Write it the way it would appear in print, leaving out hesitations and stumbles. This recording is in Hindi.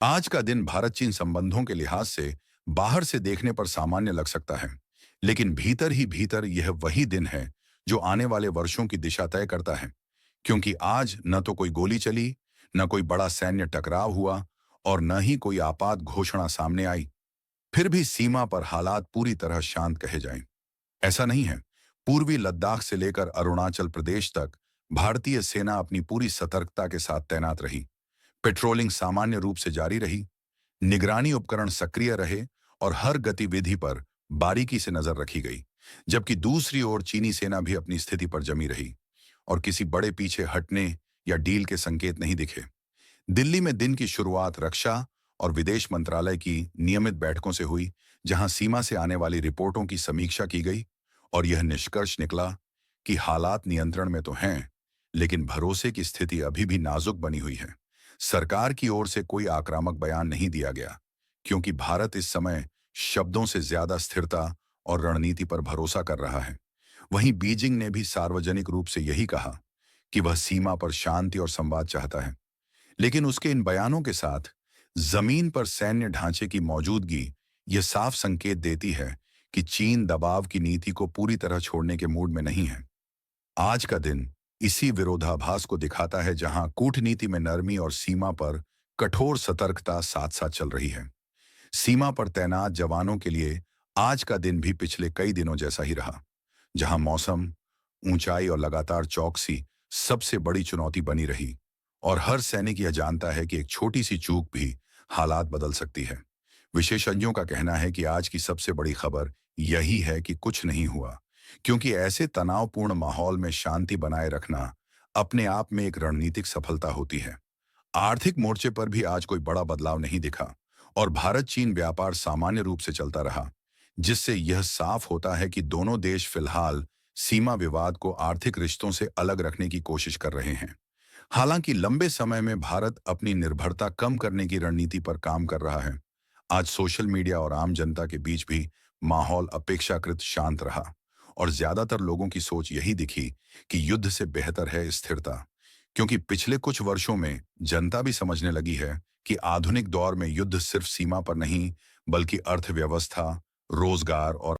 आज का दिन भारत चीन संबंधों के लिहाज से बाहर से देखने पर सामान्य लग सकता है, लेकिन भीतर ही भीतर यह वही दिन है जो आने वाले वर्षों की दिशा तय करता है। क्योंकि आज न तो कोई गोली चली, न कोई बड़ा सैन्य टकराव हुआ और न ही कोई आपात घोषणा सामने आई। फिर भी सीमा पर हालात पूरी तरह शांत कहे जाएं। ऐसा नहीं है। पूर्वी लद्दाख से लेकर अरुणाचल प्रदेश तक भारतीय सेना अपनी पूरी सतर्कता के साथ तैनात रही। पेट्रोलिंग सामान्य रूप से जारी रही, निगरानी उपकरण सक्रिय रहे और हर गतिविधि पर बारीकी से नजर रखी गई। जबकि दूसरी ओर चीनी सेना भी अपनी स्थिति पर जमी रही और किसी बड़े पीछे हटने या डील के संकेत नहीं दिखे। दिल्ली में दिन की शुरुआत रक्षा और विदेश मंत्रालय की नियमित बैठकों से हुई, जहां सीमा से आने वाली रिपोर्टों की समीक्षा की गई और यह निष्कर्ष निकला कि हालात नियंत्रण में तो हैं, लेकिन भरोसे की स्थिति अभी भी नाजुक बनी हुई है। सरकार की ओर से कोई आक्रामक बयान नहीं दिया गया, क्योंकि भारत इस समय शब्दों से ज्यादा स्थिरता और रणनीति पर भरोसा कर रहा है। वहीं बीजिंग ने भी सार्वजनिक रूप से यही कहा कि वह सीमा पर शांति और संवाद चाहता है। लेकिन उसके इन बयानों के साथ जमीन पर सैन्य ढांचे की मौजूदगी यह साफ संकेत देती है कि चीन दबाव की नीति को पूरी तरह छोड़ने के मूड में नहीं है। आज का दिन इसी विरोधाभास को दिखाता है, जहां कूटनीति में नरमी और सीमा पर कठोर सतर्कता साथ साथ चल रही है। सीमा पर तैनात जवानों के लिए आज का दिन भी पिछले कई दिनों जैसा ही रहा, जहां मौसम, ऊंचाई और लगातार चौकसी सबसे बड़ी चुनौती बनी रही और हर सैनिक यह जानता है कि एक छोटी सी चूक भी हालात बदल सकती है। विशेषज्ञों का कहना है कि आज की सबसे बड़ी खबर यही है कि कुछ नहीं हुआ, क्योंकि ऐसे तनावपूर्ण माहौल में शांति बनाए रखना अपने आप में एक रणनीतिक सफलता होती है। आर्थिक मोर्चे पर भी आज कोई बड़ा बदलाव नहीं दिखा और भारत चीन व्यापार सामान्य रूप से चलता रहा, जिससे यह साफ होता है कि दोनों देश फिलहाल सीमा विवाद को आर्थिक रिश्तों से अलग रखने की कोशिश कर रहे हैं। हालांकि लंबे समय में भारत अपनी निर्भरता कम करने की रणनीति पर काम कर रहा है। आज सोशल मीडिया और आम जनता के बीच भी माहौल अपेक्षाकृत शांत रहा और ज्यादातर लोगों की सोच यही दिखी कि युद्ध से बेहतर है स्थिरता, क्योंकि पिछले कुछ वर्षों में जनता भी समझने लगी है कि आधुनिक दौर में युद्ध सिर्फ सीमा पर नहीं, बल्कि अर्थव्यवस्था, रोजगार और